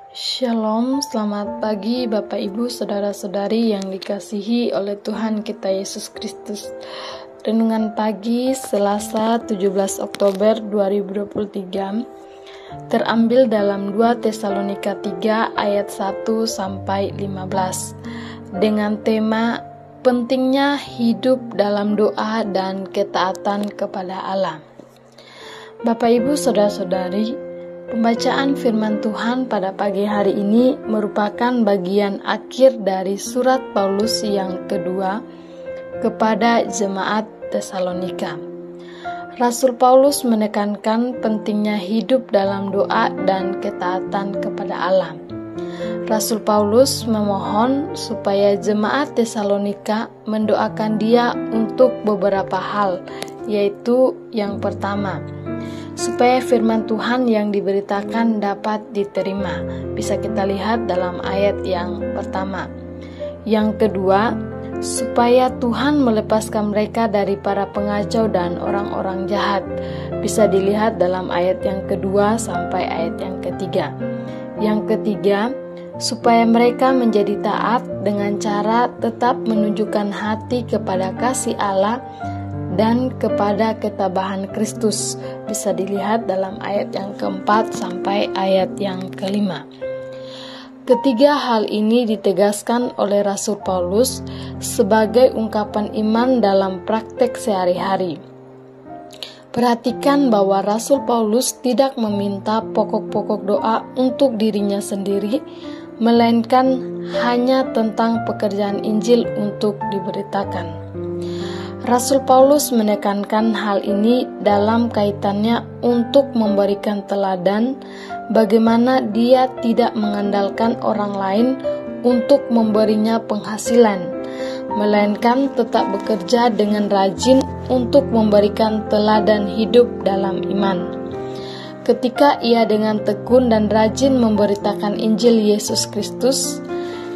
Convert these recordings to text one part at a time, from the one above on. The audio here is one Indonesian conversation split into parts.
Shalom, selamat pagi Bapak Ibu Saudara-saudari yang dikasihi oleh Tuhan kita Yesus Kristus. Renungan pagi Selasa 17 Oktober 2023 terambil dalam 2 Tesalonika 3 ayat 1 sampai 15 dengan tema pentingnya hidup dalam doa dan ketaatan kepada Allah. Bapak Ibu Saudara-saudari, pembacaan firman Tuhan pada pagi hari ini merupakan bagian akhir dari surat Paulus yang kedua kepada jemaat Tesalonika. Rasul Paulus menekankan pentingnya hidup dalam doa dan ketaatan kepada Allah. Rasul Paulus memohon supaya jemaat Tesalonika mendoakan dia untuk beberapa hal, yaitu yang pertama, supaya firman Tuhan yang diberitakan dapat diterima. Bisa kita lihat dalam ayat yang pertama. Yang kedua, supaya Tuhan melepaskan mereka dari para pengacau dan orang-orang jahat. Bisa dilihat dalam ayat yang kedua sampai ayat yang ketiga. Yang ketiga, supaya mereka menjadi taat dengan cara tetap menunjukkan hati kepada kasih Allah dan kepada ketabahan Kristus. Bisa dilihat dalam ayat yang keempat sampai ayat yang kelima. Ketiga hal ini ditegaskan oleh Rasul Paulus sebagai ungkapan iman dalam praktek sehari-hari. Perhatikan bahwa Rasul Paulus tidak meminta pokok-pokok doa untuk dirinya sendiri, melainkan hanya tentang pekerjaan Injil untuk diberitakan. Rasul Paulus menekankan hal ini dalam kaitannya untuk memberikan teladan bagaimana dia tidak mengandalkan orang lain untuk memberinya penghasilan, melainkan tetap bekerja dengan rajin untuk memberikan teladan hidup dalam iman. Ketika ia dengan tekun dan rajin memberitakan Injil Yesus Kristus,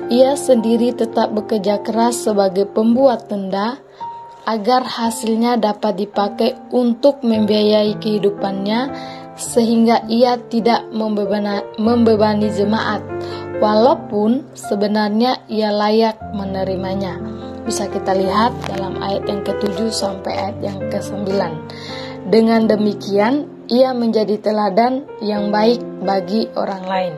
ia sendiri tetap bekerja keras sebagai pembuat tenda, agar hasilnya dapat dipakai untuk membiayai kehidupannya sehingga ia tidak membebani jemaat, walaupun sebenarnya ia layak menerimanya. Bisa kita lihat dalam ayat yang ke-7 sampai ayat yang ke-9. Dengan demikian, ia menjadi teladan yang baik bagi orang lain.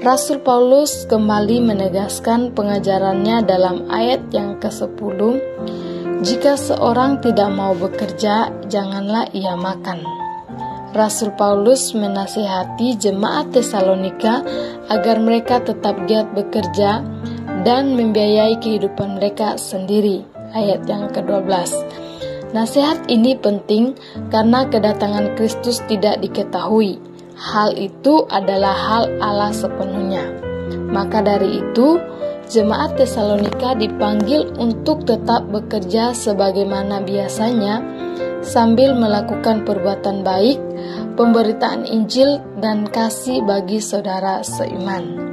Rasul Paulus kembali menegaskan pengajarannya dalam ayat yang ke-10. Jika seorang tidak mau bekerja, janganlah ia makan. Rasul Paulus menasihati jemaat Tesalonika agar mereka tetap giat bekerja dan membiayai kehidupan mereka sendiri. Ayat yang ke-12. Nasihat ini penting karena kedatangan Kristus tidak diketahui. Hal itu adalah hal Allah sepenuhnya. Maka dari itu, jemaat Tesalonika dipanggil untuk tetap bekerja sebagaimana biasanya sambil melakukan perbuatan baik, pemberitaan Injil, dan kasih bagi saudara seiman.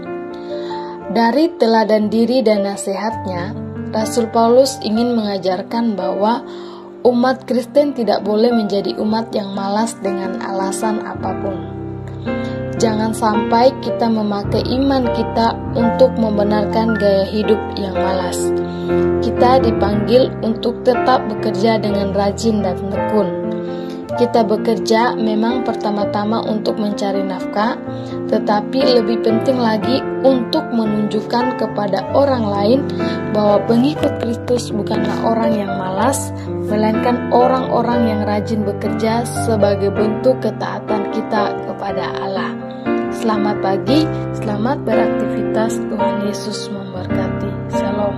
Dari teladan diri dan nasihatnya, Rasul Paulus ingin mengajarkan bahwa umat Kristen tidak boleh menjadi umat yang malas dengan alasan apapun. Jangan sampai kita memakai iman kita untuk membenarkan gaya hidup yang malas. Kita dipanggil untuk tetap bekerja dengan rajin dan tekun. Kita bekerja memang pertama-tama untuk mencari nafkah, tetapi lebih penting lagi untuk menunjukkan kepada orang lain bahwa pengikut Kristus bukanlah orang yang malas, melainkan orang-orang yang rajin bekerja sebagai bentuk ketaatan kita kepada Allah. Selamat pagi, selamat beraktivitas, Tuhan Yesus memberkati. Shalom.